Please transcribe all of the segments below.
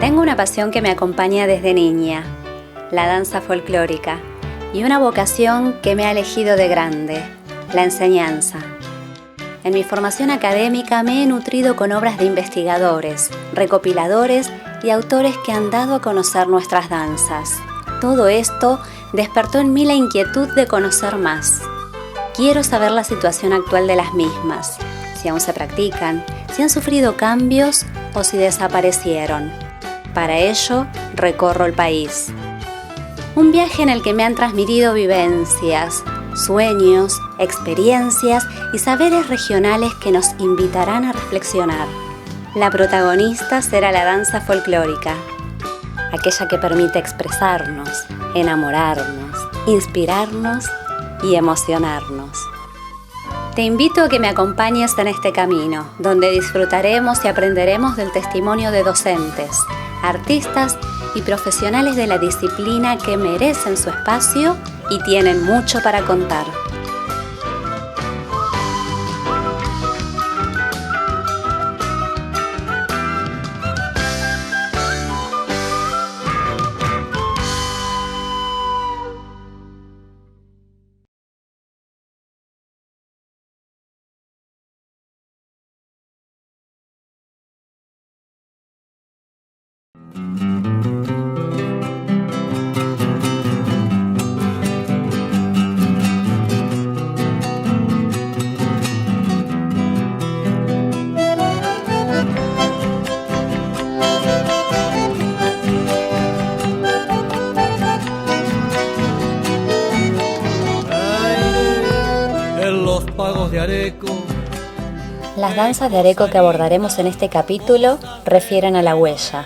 Tengo una pasión que me acompaña desde niña, la danza folclórica, y una vocación que me ha elegido de grande, la enseñanza. En mi formación académica me he nutrido con obras de investigadores, recopiladores y autores que han dado a conocer nuestras danzas. Todo esto despertó en mí la inquietud de conocer más. Quiero saber la situación actual de las mismas, si aún se practican, si han sufrido cambios o si desaparecieron. Para ello, recorro el país. Un viaje en el que me han transmitido vivencias, sueños, experiencias y saberes regionales que nos invitarán a reflexionar. La protagonista será la danza folclórica, aquella que permite expresarnos, enamorarnos, inspirarnos y emocionarnos. Te invito a que me acompañes en este camino, donde disfrutaremos y aprenderemos del testimonio de docentes, artistas y profesionales de la disciplina que merecen su espacio y tienen mucho para contar. De Areco. Las danzas de Areco que abordaremos en este capítulo refieren a la huella,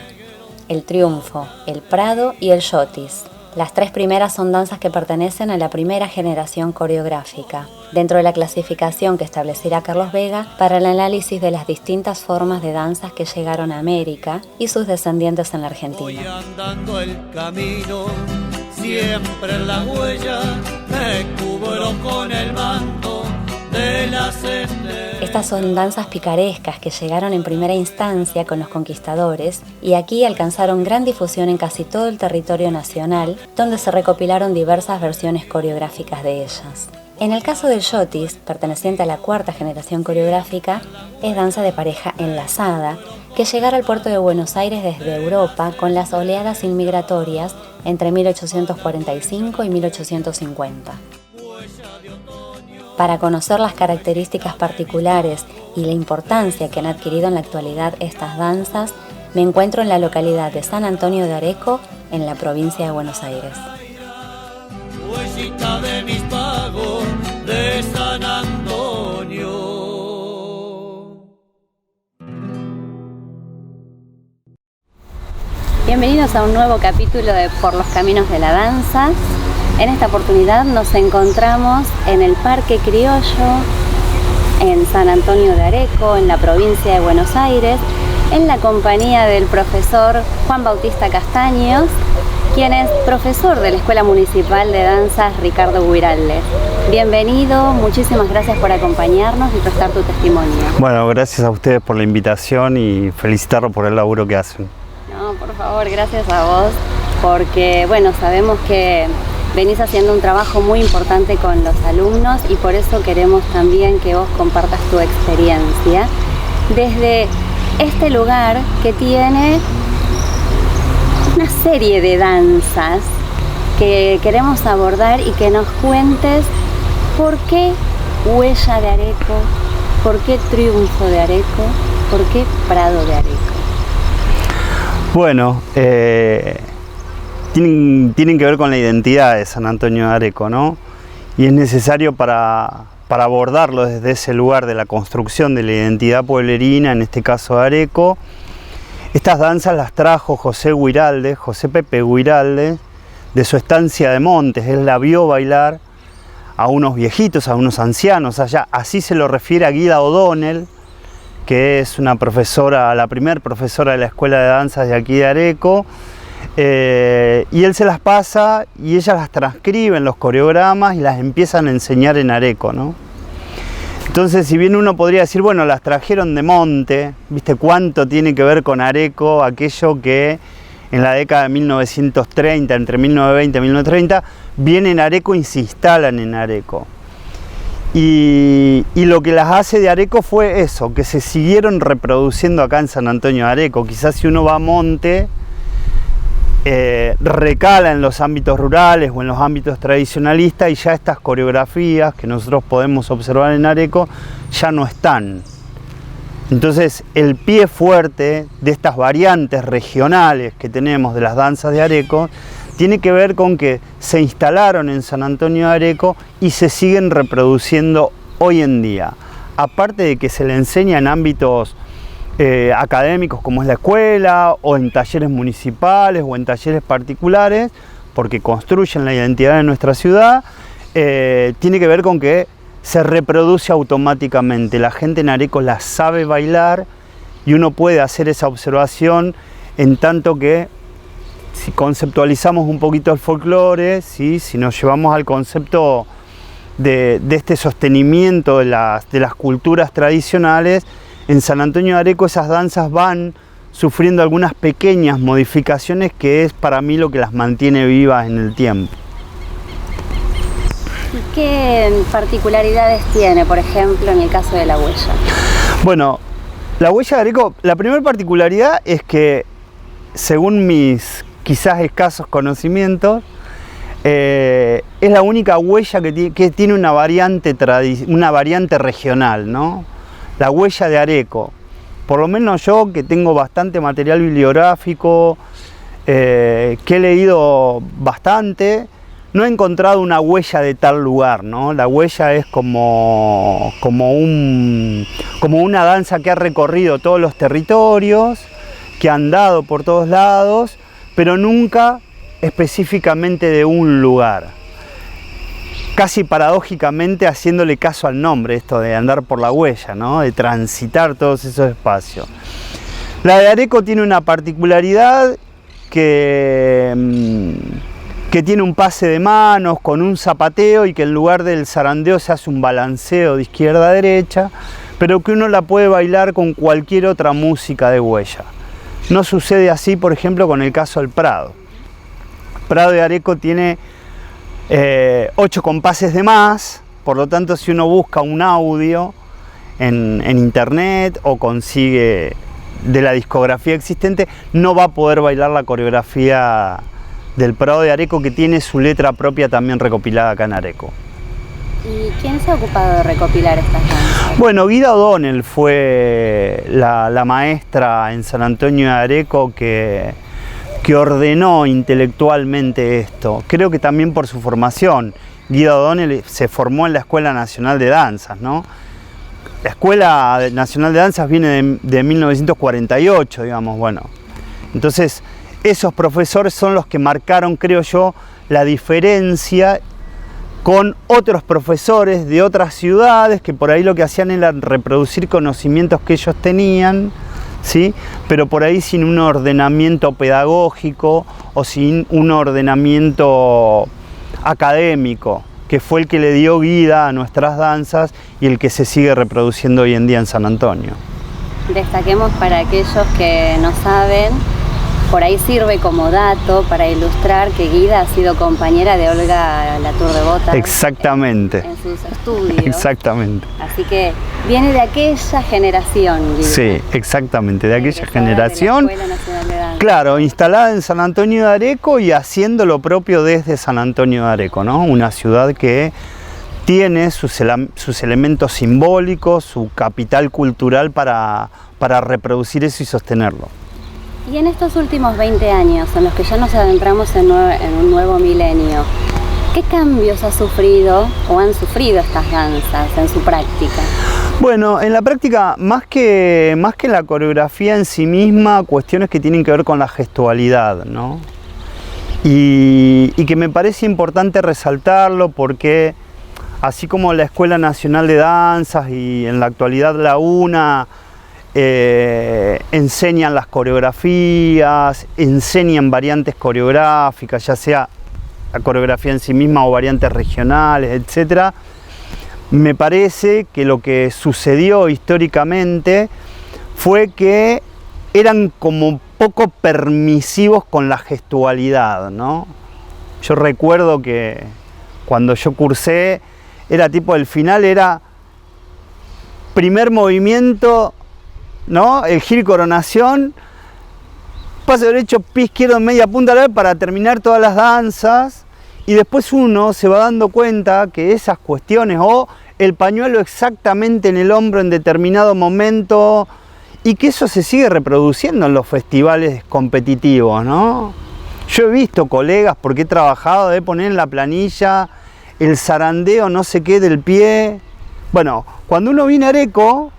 el triunfo, el prado y el yotis. Las tres primeras son danzas que pertenecen a la primera generación coreográfica, dentro de la clasificación que establecerá Carlos Vega para el análisis de las distintas formas de danzas que llegaron a América y sus descendientes en la Argentina. Voy andando el camino, siempre en la huella, me cubro con el manto. Estas son danzas picarescas que llegaron en primera instancia con los conquistadores y aquí alcanzaron gran difusión en casi todo el territorio nacional, donde se recopilaron diversas versiones coreográficas de ellas. En el caso del yotis, perteneciente a la cuarta generación coreográfica, es danza de pareja enlazada, que llegara al puerto de Buenos Aires desde Europa con las oleadas inmigratorias entre 1845 y 1850. Para conocer las características particulares y la importancia que han adquirido en la actualidad estas danzas, me encuentro en la localidad de San Antonio de Areco, en la provincia de Buenos Aires. Huellita de mis pagos de San Antonio. Bienvenidos a un nuevo capítulo de Por los Caminos de la Danza. En esta oportunidad nos encontramos en el Parque Criollo, en San Antonio de Areco, en la provincia de Buenos Aires, en la compañía del profesor Juan Bautista Castaños, quien es profesor de la Escuela Municipal de Danzas Ricardo Guiraldes. Bienvenido, muchísimas gracias por acompañarnos y prestar tu testimonio. Bueno, gracias a ustedes por la invitación y felicitarlos por el laburo que hacen. No, por favor, gracias a vos, porque bueno, sabemos que venís haciendo un trabajo muy importante con los alumnos y por eso queremos también que vos compartas tu experiencia desde este lugar que tiene una serie de danzas que queremos abordar y que nos cuentes por qué huella de Areco, por qué triunfo de Areco, por qué prado de Areco. Bueno, tienen que ver con la identidad de San Antonio de Areco, ¿no? Y es necesario para abordarlo desde ese lugar de la construcción de la identidad pueblerina, en este caso de Areco. Estas danzas las trajo José Pepe Guiraldes, de su estancia de Montes. Él la vio bailar a unos viejitos, a unos ancianos allá. Así se lo refiere a Guida O'Donnell, que es una profesora, la primer profesora de la Escuela de Danzas de aquí de Areco. Y él se las pasa y ellas las transcriben los coreogramas y las empiezan a enseñar en Areco, ¿no? Entonces, si bien uno podría decir, bueno, las trajeron de monte, ¿viste cuánto tiene que ver con Areco aquello que en la década de 1930, entre 1920 y 1930, vienen a Areco y se instalan en Areco? Y lo que las hace de Areco fue eso, que se siguieron reproduciendo acá en San Antonio de Areco. Quizás si uno va a monte, recala en los ámbitos rurales o en los ámbitos tradicionalistas, y ya estas coreografías que nosotros podemos observar en Areco ya no están. Entonces el pie fuerte de estas variantes regionales que tenemos de las danzas de Areco tiene que ver con que se instalaron en San Antonio de Areco y se siguen reproduciendo hoy en día. Aparte de que se le enseña en ámbitos académicos como es la escuela, o en talleres municipales o en talleres particulares, porque construyen la identidad de nuestra ciudad, tiene que ver con que se reproduce automáticamente. La gente en Areco la sabe bailar y uno puede hacer esa observación, en tanto que si conceptualizamos un poquito el folclore, ¿sí? Si nos llevamos al concepto de este sostenimiento de las culturas tradicionales, en San Antonio de Areco esas danzas van sufriendo algunas pequeñas modificaciones, que es para mí lo que las mantiene vivas en el tiempo. ¿Y qué particularidades tiene, por ejemplo, en el caso de la huella? Bueno, la huella de Areco, la primera particularidad es que, según mis quizás escasos conocimientos, es la única huella que tiene una variante regional, ¿no? La huella de Areco. Por lo menos yo, que tengo bastante material bibliográfico, que he leído bastante, no he encontrado una huella de tal lugar, ¿no? La huella es como una danza que ha recorrido todos los territorios, que ha andado por todos lados, pero nunca específicamente de un lugar. Casi paradójicamente haciéndole caso al nombre, esto de andar por la huella, ¿no? De transitar todos esos espacios. La de Areco tiene una particularidad que tiene un pase de manos con un zapateo, y que en lugar del zarandeo se hace un balanceo de izquierda a derecha, pero que uno la puede bailar con cualquier otra música de huella. No sucede así, por ejemplo, con el caso del Prado. Prado de Areco tiene 8 compases de más, por lo tanto, si uno busca un audio en internet o consigue de la discografía existente, no va a poder bailar la coreografía del Prado de Areco, que tiene su letra propia también recopilada acá en Areco. ¿Y quién se ha ocupado de recopilar estas danzas? Bueno, Guida O'Donnell fue la maestra en San Antonio de Areco que ordenó intelectualmente esto. Creo que también por su formación. Guida O'Donnell se formó en la Escuela Nacional de Danzas, ¿no? La Escuela Nacional de Danzas viene de 1948, digamos, bueno. Entonces, esos profesores son los que marcaron, creo yo, la diferencia con otros profesores de otras ciudades, que por ahí lo que hacían era reproducir conocimientos que ellos tenían, ¿sí? Pero por ahí sin un ordenamiento pedagógico o sin un ordenamiento académico, que fue el que le dio vida a nuestras danzas y el que se sigue reproduciendo hoy en día en San Antonio. Destaquemos para aquellos que no saben, por ahí sirve como dato para ilustrar que Guida ha sido compañera de Olga Latour de Botha. Exactamente. En sus estudios. Exactamente. Así que viene de aquella generación, Guida. Sí, exactamente, de aquella generación. De la Escuela Nacional de Danza. Claro, instalada en San Antonio de Areco y haciendo lo propio desde San Antonio de Areco, ¿no? Una ciudad que tiene sus elementos simbólicos, su capital cultural para reproducir eso y sostenerlo. Y en estos últimos 20 años, en los que ya nos adentramos en un nuevo milenio, ¿qué cambios ha sufrido o han sufrido estas danzas en su práctica? Bueno, en la práctica, más que la coreografía en sí misma, cuestiones que tienen que ver con la gestualidad, ¿no? Y que me parece importante resaltarlo porque, así como la Escuela Nacional de Danzas y en la actualidad la UNA, enseñan las coreografías, enseñan variantes coreográficas, ya sea la coreografía en sí misma o variantes regionales, etc. me parece que lo que sucedió históricamente fue que eran como poco permisivos con la gestualidad, ¿no? Yo recuerdo que cuando yo cursé, era tipo, el final era primer movimiento, ¿no? El giro y coronación, paso derecho, pie izquierdo, media punta a la vez para terminar todas las danzas, y después uno se va dando cuenta que esas cuestiones, o el pañuelo exactamente en el hombro en determinado momento, y que eso se sigue reproduciendo en los festivales competitivos, ¿no? Yo he visto colegas, porque he trabajado, de poner en la planilla el zarandeo no sé qué del pie. Bueno, cuando uno viene a Areco,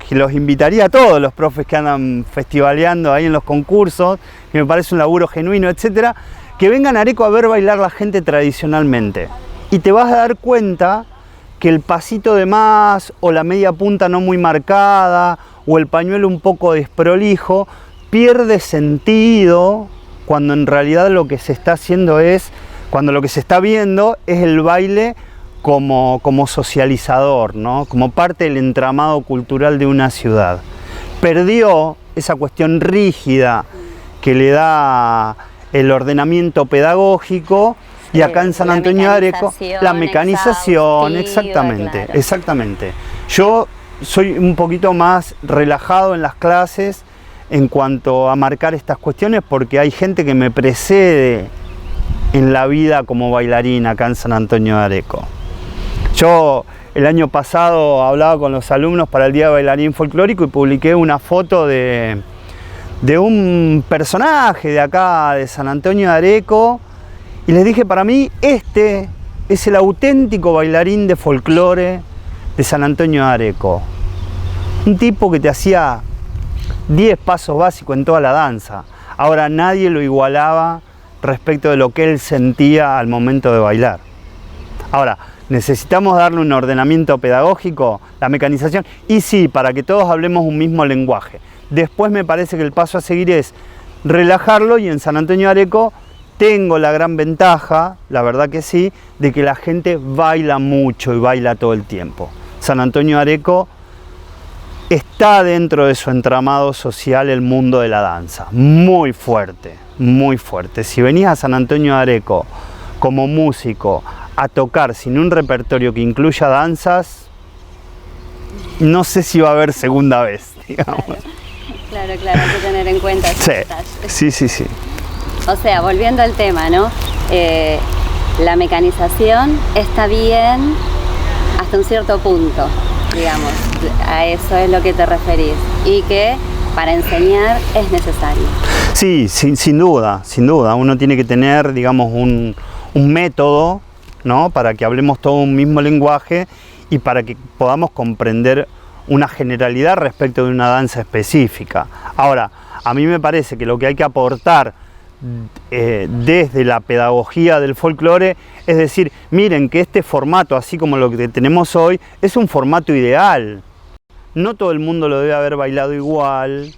que los invitaría a todos los profes que andan festivaleando ahí en los concursos, que me parece un laburo genuino, etcétera, que vengan a Areco a ver bailar la gente tradicionalmente. Y te vas a dar cuenta que el pasito de más, o la media punta no muy marcada, o el pañuelo un poco desprolijo, pierde sentido cuando en realidad lo que se está haciendo es, cuando lo que se está viendo es el baile como socializador, ¿no? Como parte del entramado cultural de una ciudad. Perdió esa cuestión rígida que le da el ordenamiento pedagógico, y acá en San Antonio de Areco, la mecanización, exactamente, claro. Exactamente. Yo soy un poquito más relajado en las clases en cuanto a marcar estas cuestiones, porque hay gente que me precede en la vida como bailarina acá en San Antonio de Areco. Yo el año pasado hablaba con los alumnos para el Día de Bailarín Folclórico y publiqué una foto de un personaje de acá de San Antonio de Areco, y les dije, para mí este es el auténtico bailarín de folclore de San Antonio de Areco. Un tipo que te hacía 10 pasos básicos en toda la danza. Ahora nadie lo igualaba respecto de lo que él sentía al momento de bailar. Ahora, ¿necesitamos darle un ordenamiento pedagógico? La mecanización. Y sí, para que todos hablemos un mismo lenguaje. Después me parece que el paso a seguir es relajarlo, y en San Antonio de Areco tengo la gran ventaja, la verdad que sí, de que la gente baila mucho y baila todo el tiempo. San Antonio de Areco está dentro de su entramado social el mundo de la danza, muy fuerte, muy fuerte. Si venís a San Antonio de Areco como músico a tocar sin un repertorio que incluya danzas, no sé si va a haber segunda vez, digamos. Claro, hay que tener en cuenta esos detalles. Sí. O sea, volviendo al tema, ¿no? La mecanización está bien hasta un cierto punto, digamos, a eso es lo que te referís, y que para enseñar es necesario. Sí, sin duda, uno tiene que tener, digamos, un método, ¿no? Para que hablemos todo un mismo lenguaje y para que podamos comprender una generalidad respecto de una danza específica. Ahora, a mí me parece que lo que hay que aportar desde la pedagogía del folclore es decir, miren que este formato, así como lo que tenemos hoy, es un formato ideal. No todo el mundo lo debe haber bailado igual,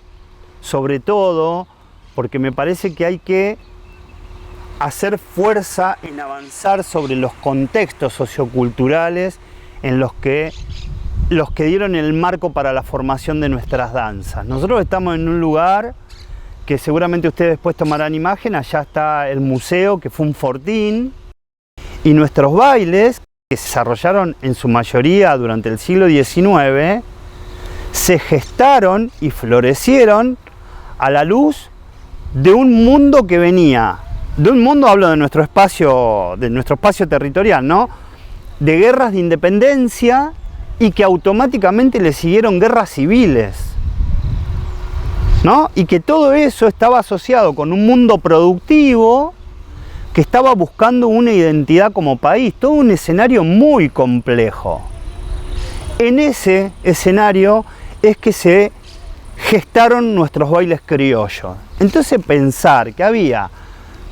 sobre todo porque me parece que hay que hacer fuerza en avanzar sobre los contextos socioculturales en los que dieron el marco para la formación de nuestras danzas. Nosotros estamos en un lugar que seguramente ustedes después tomarán imagen, allá está el museo, que fue un fortín, y nuestros bailes, que se desarrollaron en su mayoría durante el siglo XIX, se gestaron y florecieron a la luz de un mundo que venía, de un mundo, hablo de nuestro espacio territorial, ¿no? De guerras de independencia, y que automáticamente le siguieron guerras civiles, ¿no? Y que todo eso estaba asociado con un mundo productivo que estaba buscando una identidad como país, todo un escenario muy complejo. En ese escenario es que se gestaron nuestros bailes criollos. Entonces pensar que había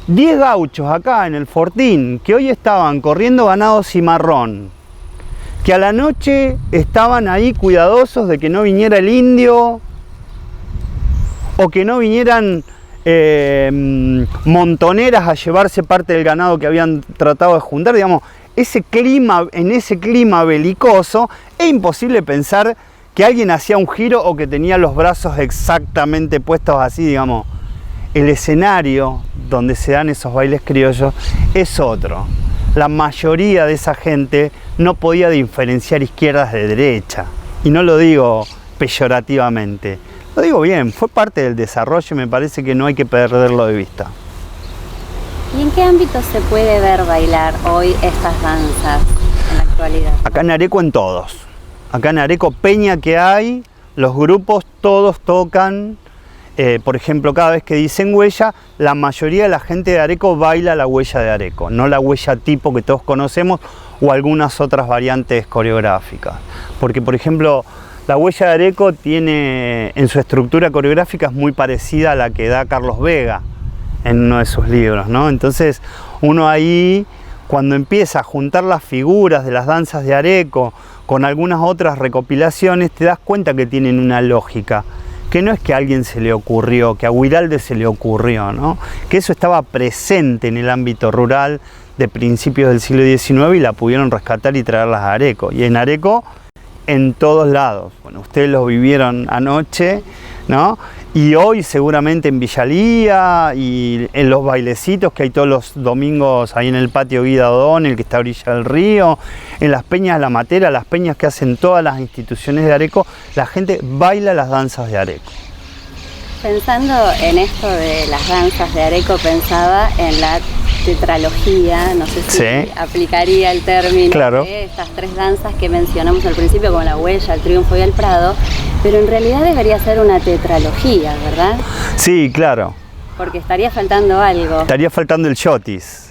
10 gauchos acá en el Fortín que hoy estaban corriendo ganado cimarrón, que a la noche estaban ahí cuidadosos de que no viniera el indio, o que no vinieran montoneras a llevarse parte del ganado que habían tratado de juntar, digamos, en ese clima belicoso, es imposible pensar que alguien hacía un giro o que tenía los brazos exactamente puestos así, digamos. El escenario donde se dan esos bailes criollos es otro. La mayoría de esa gente no podía diferenciar izquierdas de derecha. Y no lo digo peyorativamente, lo digo bien, fue parte del desarrollo y me parece que no hay que perderlo de vista. ¿Y en qué ámbito se puede ver bailar hoy estas danzas en la actualidad? Acá en Areco en todos. Acá en Areco peña que hay, los grupos todos tocan. Por ejemplo, cada vez que dicen huella, la mayoría de la gente de Areco baila la huella de Areco, no la huella tipo que todos conocemos o algunas otras variantes coreográficas. Porque, por ejemplo, la huella de Areco tiene, en su estructura coreográfica, es muy parecida a la que da Carlos Vega en uno de sus libros, ¿no? Entonces, uno ahí, cuando empieza a juntar las figuras de las danzas de Areco con algunas otras recopilaciones, te das cuenta que tienen una lógica. Que no es que a alguien se le ocurrió, que a Huiralde se le ocurrió, ¿no? Que eso estaba presente en el ámbito rural de principios del siglo XIX y la pudieron rescatar y traerlas a Areco. Y en Areco, en todos lados. Bueno, ustedes lo vivieron anoche, ¿no? Y hoy seguramente en Villalía y en los bailecitos que hay todos los domingos ahí en el patio Guida O'Donnell, que está a orilla del río, en las peñas de la Matera, las peñas que hacen todas las instituciones de Areco, la gente baila las danzas de Areco. Pensando en esto de las danzas de Areco, pensaba en la tetralogía, no sé si sí aplicaría el término, claro, de estas tres danzas que mencionamos al principio, como la huella, el triunfo y el Prado, pero en realidad debería ser una tetralogía, ¿verdad? Sí, claro. Porque estaría faltando algo. Estaría faltando el yotis.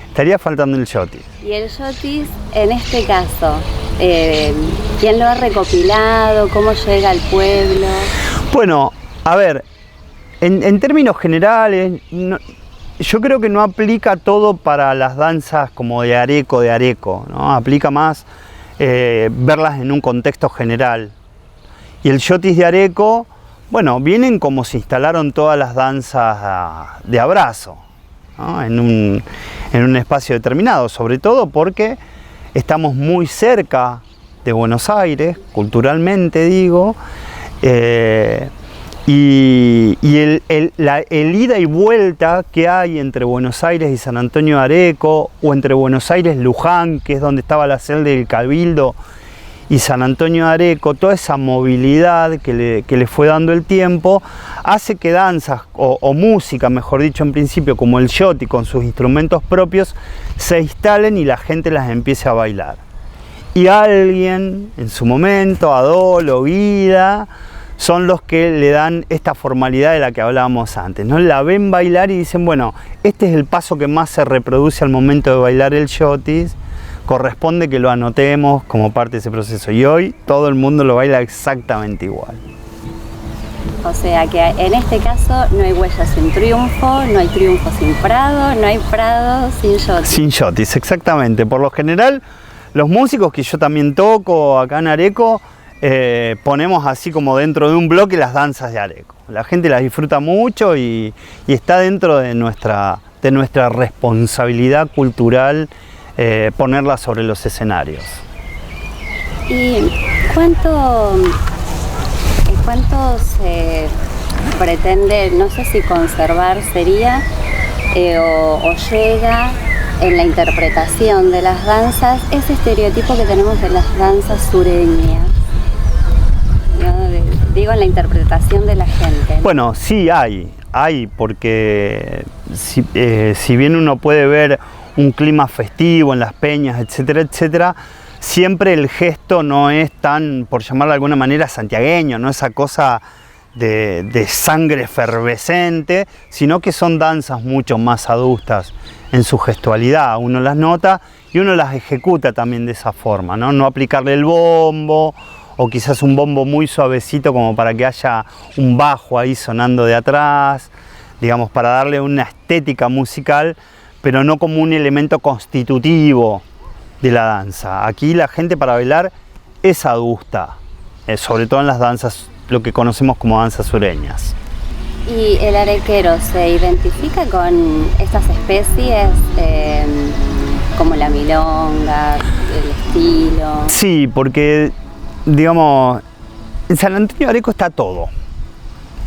Estaría faltando el yotis. Y el yotis, en este caso, ¿quién lo ha recopilado? ¿Cómo llega al pueblo? Bueno, a ver, en términos generales, yo creo que no aplica todo para las danzas como de Areco, ¿no? Aplica más verlas en un contexto general. Y el yotis de Areco, bueno, vienen como se instalaron todas las danzas de abrazo, ¿no? en un espacio determinado, sobre todo porque estamos muy cerca de Buenos Aires, culturalmente digo, y el ida y vuelta que hay entre Buenos Aires y San Antonio de Areco, o entre Buenos Aires y Luján, que es donde estaba la sede del Cabildo, y San Antonio de Areco, toda esa movilidad que le fue dando el tiempo, hace que danzas, o música, mejor dicho en principio, como el yoti con sus instrumentos propios, se instalen y la gente las empiece a bailar. Y alguien, en su momento, Adol o Guida, son los que le dan esta formalidad de la que hablábamos antes, ¿no? La ven bailar y dicen, bueno, este es el paso que más se reproduce al momento de bailar el yotis, corresponde que lo anotemos como parte de ese proceso. Y hoy todo el mundo lo baila exactamente igual. O sea que en este caso no hay huella sin triunfo, no hay triunfo sin Prado, no hay Prado sin yotis. Sin yotis, exactamente. Por lo general, los músicos que yo también toco acá en Areco, ponemos así como dentro de un bloque las danzas de Areco. La gente las disfruta mucho y está dentro de nuestra responsabilidad cultural ponerlas sobre los escenarios. ¿Y cuánto se pretende, no sé si conservar sería, o llega en la interpretación de las danzas, ese estereotipo que tenemos de las danzas sureñas? Digo, en la interpretación de la gente, ¿no? Bueno, sí hay, porque si bien uno puede ver un clima festivo en las peñas, etcétera, etcétera, siempre el gesto no es tan, por llamarlo de alguna manera, santiagueño, no esa cosa de sangre efervescente, sino que son danzas mucho más adustas en su gestualidad. Uno las nota y uno las ejecuta también de esa forma, ¿no? No aplicarle el bombo, o quizás un bombo muy suavecito como para que haya un bajo ahí sonando de atrás, digamos, para darle una estética musical, pero no como un elemento constitutivo de la danza. Aquí la gente para bailar es adusta, sobre todo en las danzas, lo que conocemos como danzas sureñas. ¿Y el arequero se identifica con estas especies como la milonga, el estilo. Sí, porque, digamos, en San Antonio de Areco está todo.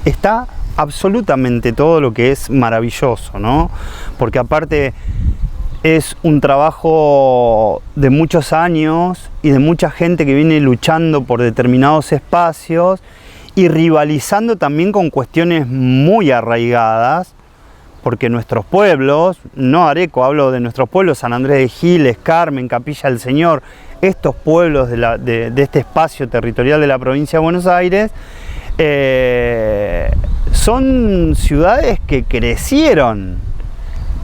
Está absolutamente todo, lo que es maravilloso, ¿no? Porque aparte es un trabajo de muchos años y de mucha gente que viene luchando por determinados espacios y rivalizando también con cuestiones muy arraigadas, porque nuestros pueblos, no Areco, hablo de nuestros pueblos, San Andrés de Giles, Carmen, Capilla del Señor, estos pueblos de este espacio territorial de la provincia de Buenos Aires, son ciudades que crecieron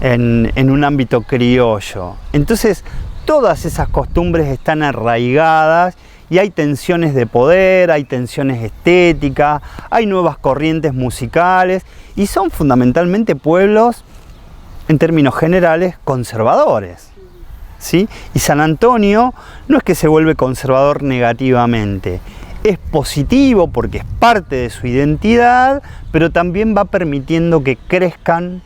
en un ámbito criollo. Entonces, todas esas costumbres están arraigadas y hay tensiones de poder, hay tensiones estéticas, hay nuevas corrientes musicales y son fundamentalmente pueblos, en términos generales, conservadores, ¿sí? Y San Antonio no es que se vuelve conservador negativamente, es positivo porque es parte de su identidad, pero también va permitiendo que crezcan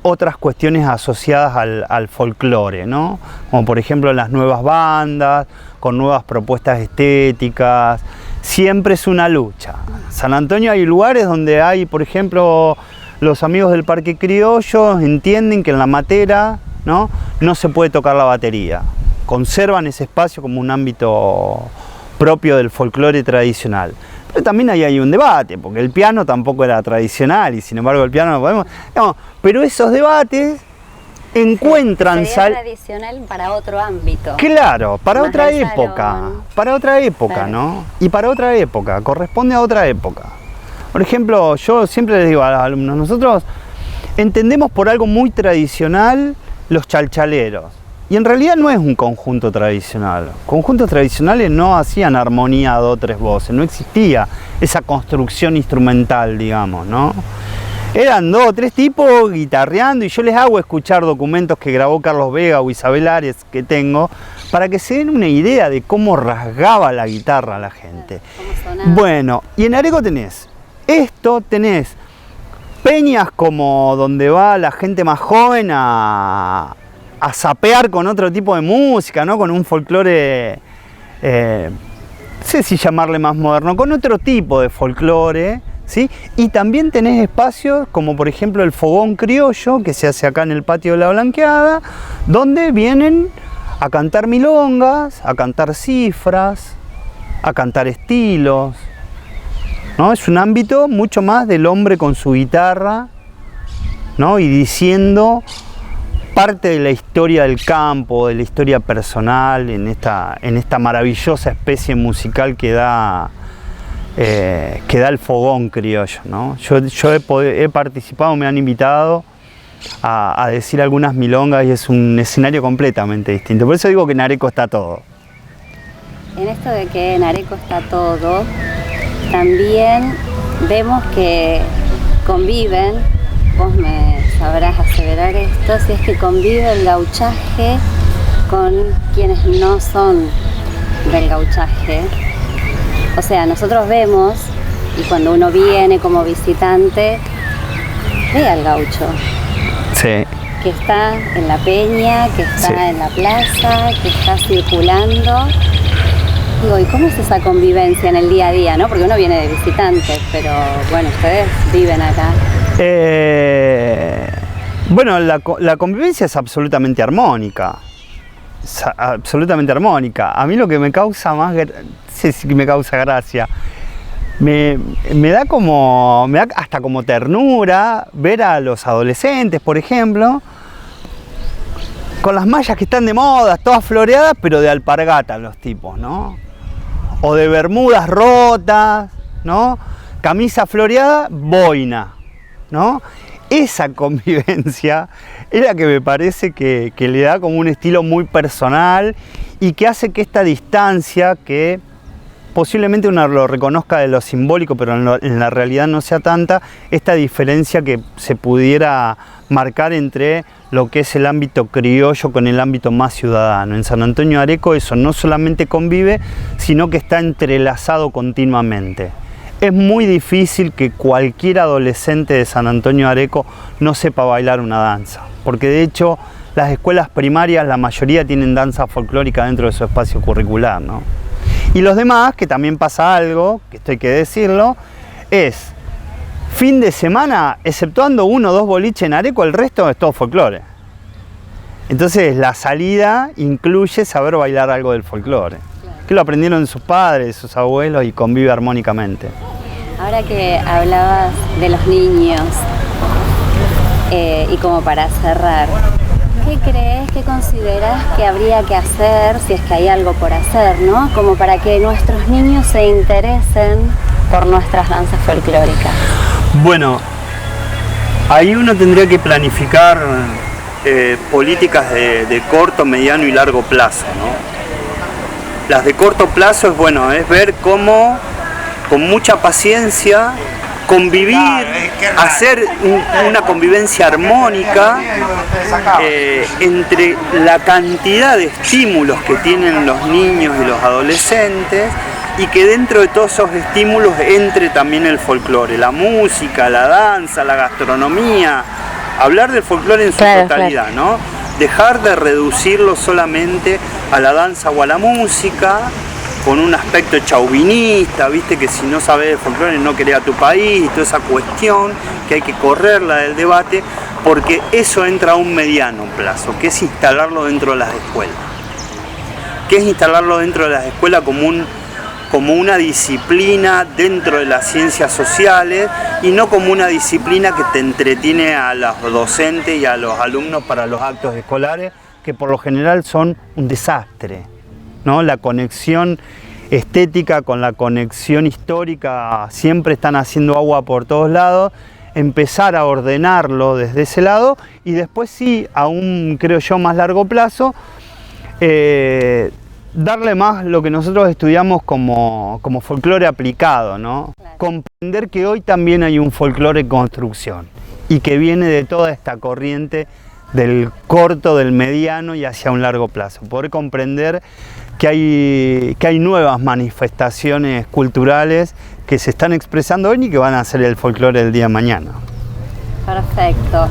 otras cuestiones asociadas al folclore, ¿no? Como por ejemplo las nuevas bandas, con nuevas propuestas estéticas. Siempre es una lucha. San Antonio hay lugares donde hay, por ejemplo, los amigos del Parque Criollo entienden que en la matera, ¿no? No se puede tocar la batería. Conservan ese espacio como un ámbito propio del folclore tradicional. Pero también ahí hay un debate, porque el piano tampoco era tradicional y sin embargo el piano no podemos... No, pero esos debates encuentran... Sería tradicional para otro ámbito. Claro, para más otra del época, salón. para otra época, Claro. ¿no? Y para otra época, corresponde a otra época. Por ejemplo, yo siempre les digo a los alumnos, nosotros entendemos por algo muy tradicional los chalchaleros. Y en realidad no es un conjunto tradicional. Conjuntos tradicionales no hacían armonía a 2 o 3 voces, no existía esa construcción instrumental, digamos, ¿no? Eran 2 o 3 tipos guitarreando y yo les hago escuchar documentos que grabó Carlos Vega o Isabel Ares que tengo para que se den una idea de cómo rasgaba la guitarra a la gente. ¿Cómo sonaba? Bueno, y en Areco tenés esto, tenés peñas como donde va la gente más joven a zapear con otro tipo de música, ¿no? Con un folclore, no sé si llamarle más moderno, con otro tipo de folclore, ¿sí? Y también tenés espacios como por ejemplo el Fogón Criollo, que se hace acá en el patio de la Blanqueada, donde vienen a cantar milongas, a cantar cifras, a cantar estilos, ¿no? Es un ámbito mucho más del hombre con su guitarra, ¿no? Y diciendo parte de la historia del campo, de la historia personal, en esta maravillosa especie musical que da el fogón criollo, ¿no? Yo he participado, me han invitado a decir algunas milongas y es un escenario completamente distinto. Por eso digo que en Areco está todo. En esto de que en Areco está todo, también vemos que conviven, vos me sabrás aseverar esto, si es que convive el gauchaje con quienes no son del gauchaje. O sea, nosotros vemos, y cuando uno viene como visitante, ve al gaucho, Sí. que está en la peña, que está Sí. en la plaza, que está circulando. Digo, ¿y cómo es esa convivencia en el día a día, no? Porque uno viene de visitante, pero bueno, ustedes viven acá. Bueno, la convivencia es absolutamente armónica. Es absolutamente armónica. A mí lo que me causa más, sí, sí que me causa gracia, me da hasta como ternura ver a los adolescentes, por ejemplo, con las mallas que están de moda, todas floreadas, pero de alpargata los tipos, ¿no? O de bermudas rotas, ¿no? Camisa floreada, boina, ¿no? Esa convivencia es la que me parece que le da como un estilo muy personal y que hace que esta distancia, que posiblemente uno lo reconozca de lo simbólico, pero en la realidad no sea tanta, esta diferencia que se pudiera marcar entre lo que es el ámbito criollo con el ámbito más ciudadano. En San Antonio de Areco eso no solamente convive, sino que está entrelazado continuamente. Es muy difícil que cualquier adolescente de San Antonio de Areco no sepa bailar una danza, porque de hecho las escuelas primarias, la mayoría tienen danza folclórica dentro de su espacio curricular, ¿no? Y los demás, que también pasa algo, que esto hay que decirlo, es fin de semana, exceptuando 1 o 2 boliches en Areco, el resto es todo folclore. Entonces la salida incluye saber bailar algo del folclore, que lo aprendieron sus padres, sus abuelos y convive armónicamente. Ahora que hablabas de los niños, y como para cerrar, ¿qué crees, qué consideras que habría que hacer, si es que hay algo por hacer, ¿no? Como para que nuestros niños se interesen por nuestras danzas folclóricas. Bueno, ahí uno tendría que planificar políticas de corto, mediano y largo plazo, ¿no? Las de corto plazo es ver cómo, con mucha paciencia, convivir, hacer una convivencia armónica entre la cantidad de estímulos que tienen los niños y los adolescentes, y que dentro de todos esos estímulos entre también el folclore, la música, la danza, la gastronomía, hablar del folclore en su totalidad, ¿no? Dejar de reducirlo solamente a la danza o a la música, con un aspecto chauvinista, viste, que si no sabes de folclore no querés a tu país, y toda esa cuestión que hay que correrla del debate, porque eso entra a un mediano plazo, que es instalarlo dentro de las escuelas. Que es instalarlo dentro de las escuelas como una disciplina dentro de las ciencias sociales, y no como una disciplina que te entretiene a los docentes y a los alumnos para los actos escolares, que por lo general son un desastre, ¿no? La conexión estética con la conexión histórica siempre están haciendo agua por todos lados. Empezar a ordenarlo desde ese lado, y después sí, a un, creo yo, más largo plazo, darle más lo que nosotros estudiamos como folclore aplicado, ¿no? Claro. Comprender que hoy también hay un folclore en construcción y que viene de toda esta corriente del corto, del mediano y hacia un largo plazo. Poder comprender que hay nuevas manifestaciones culturales que se están expresando hoy y que van a ser el folclore del día de mañana. Perfecto.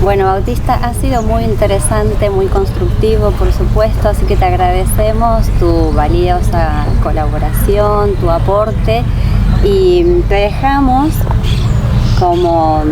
Bueno, Bautista, ha sido muy interesante, muy constructivo, por supuesto, así que te agradecemos tu valiosa colaboración, tu aporte, y te dejamos como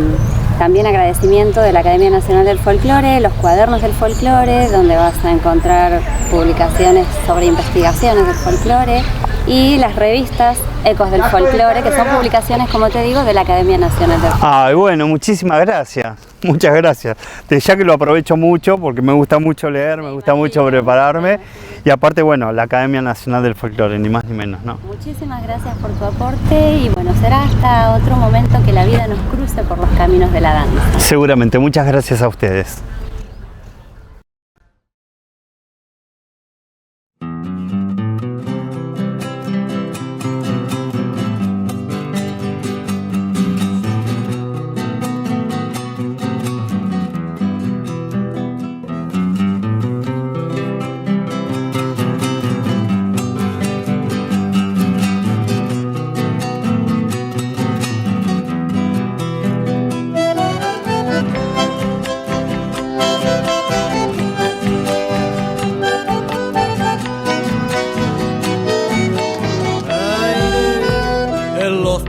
también agradecimiento de la Academia Nacional del Folclore, los cuadernos del folclore, donde vas a encontrar publicaciones sobre investigaciones del folclore, y las revistas Ecos del Folclore, que son publicaciones, como te digo, de la Academia Nacional del Folclore. Ay, bueno, muchísimas gracias. Muchas gracias. Ya que lo aprovecho mucho porque me gusta mucho leer, me gusta mucho prepararme, y aparte, bueno, la Academia Nacional del Folclore, ni más ni menos, ¿no? Muchísimas gracias por tu aporte, y bueno, será hasta otro momento que la vida nos cruce por los caminos de la danza. Seguramente. Muchas gracias a ustedes.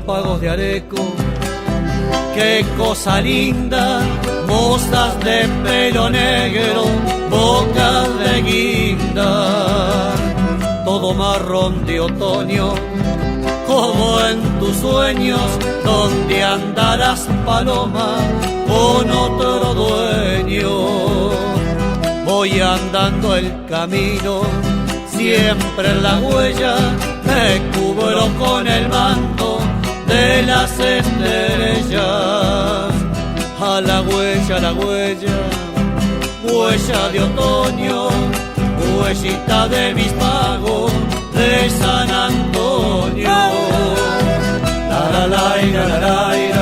Pagos de Areco, qué cosa linda, mozas de pelo negro, bocas de guinda, todo marrón de otoño, como en tus sueños, donde andarás paloma con otro dueño. Voy andando el camino, siempre en la huella, me cubro con el manto de las estrellas. A la huella, huella de otoño, huellita de mis pagos de San Antonio. La la la la la la.